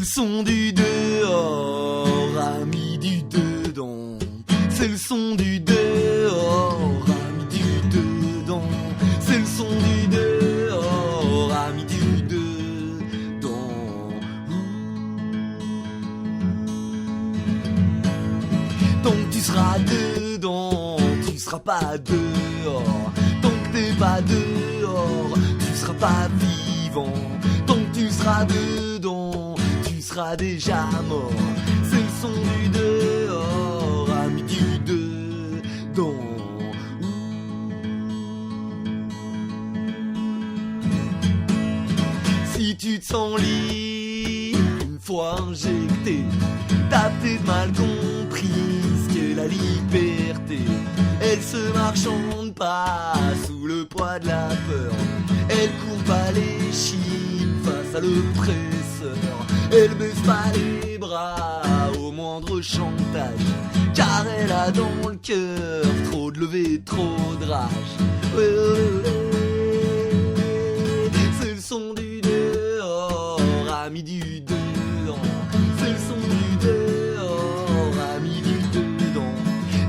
son du dehors, ami du dedans. C'est le son du dehors, ami du dedans. C'est le son du dehors, ami du dedans. Tant que tu seras dedans, tu seras pas dehors. Tant que t'es pas dehors, tu seras pas vivant. Tant que tu seras dedans, tu seras déjà mort. C'est le son du dehors, ami du dedans. Si tu te sens libre, une fois injecté, t'as peut-être mal compris ce qu'est la liberté. Elle se marchande pas sous le poids de la peur. Elle court pas les chines face à l'oppresseur. Elle baisse pas les bras au moindre chantage, car elle a dans le cœur trop de levée, trop de rage. C'est le son du dehors, ami du dedans. C'est le son du dehors, ami du dedans.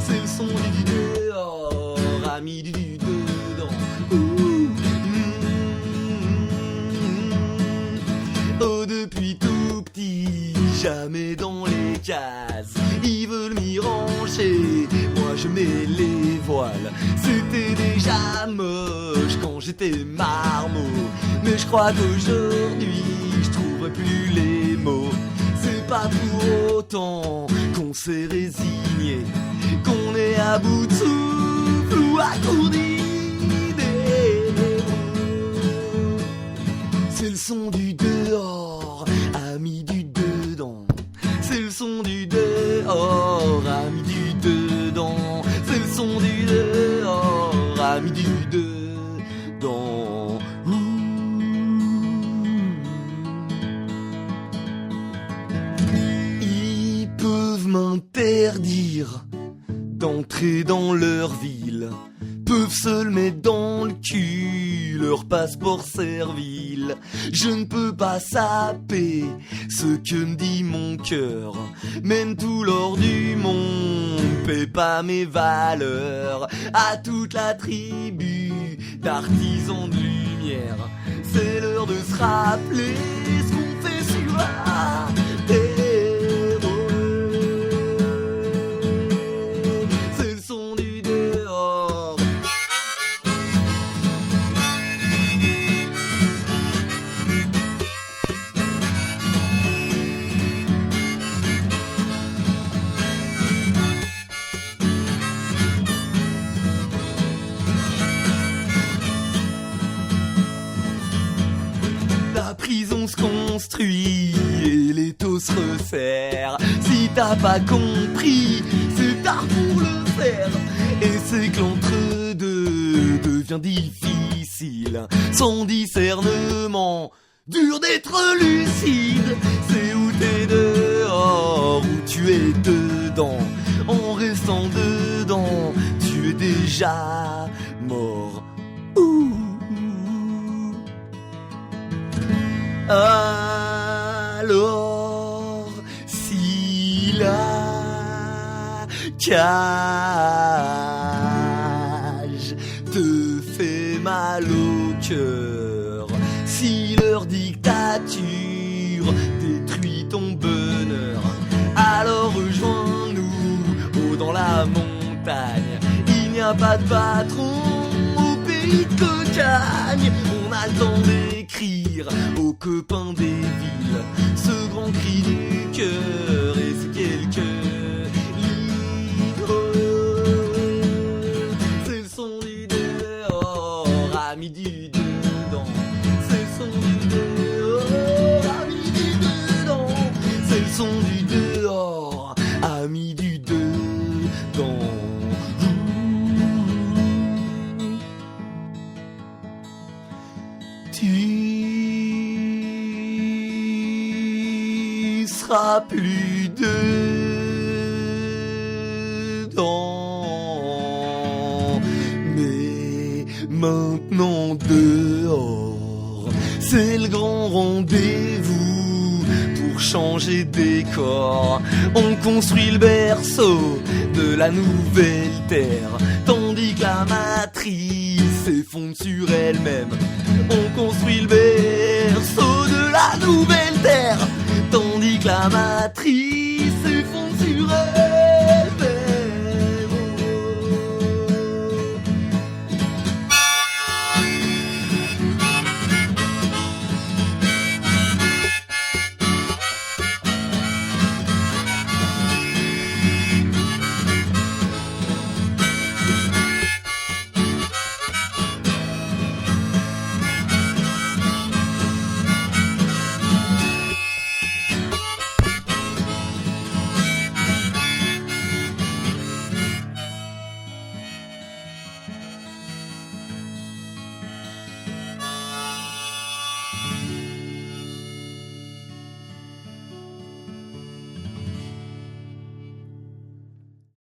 C'est le son du dehors, ami du dedans. Oh, depuis tout petit, jamais dans les cases. Ils veulent m'y ranger, moi je mets les voiles. C'était déjà moche quand j'étais marmot, mais je crois qu'aujourd'hui je trouverai plus les mots. C'est pas pour autant qu'on s'est résigné, qu'on est à bout de souffle ou à court d'idées. C'est le son du dehors, ami du dedans. C'est le son du dehors, ami du dedans. C'est le son du dehors, ami du dedans. Ils peuvent m'interdire d'entrer dans leur ville, peuvent se le mettre dans le cul, leur passeport servile. Je ne peux pas saper ce que me dit mon cœur, même tout l'or du monde paie pas mes valeurs. À toute la tribu d'artisans de lumière, c'est l'heure de se rappeler ce qu'on fait sur la terre. C'est le son du dehors. La prison se construit et les taux se resserrent. Si t'as pas compris, c'est tard pour le faire. Et c'est que l'entre-deux devient difficile. Sans discernement, dur d'être lucide. C'est où t'es dehors, où tu es dedans. En restant dedans, tu es déjà mort. Ouh. Alors, si la cage te fait mal au cœur, si leur dictature détruit ton bonheur, alors rejoins-nous haut dans la montagne. Il n'y a pas de patron au pays de Cocagne. On a le temps d'écrire aux copains des villes ce grand cri du cœur et ces quelques livres. C'est le son du dehors, ami du dedans. C'est le son du dehors, ami du dedans. C'est le son du dehors, ami du dedans. Tu seras plus dedans, mais maintenant dehors, c'est le grand rendez-vous pour pour changer de décor. On construit le berceau de la nouvelle terre, tandis que la matrice s'effondre sur elle-même. On construit le berceau de la nouvelle terre, tandis que la matrice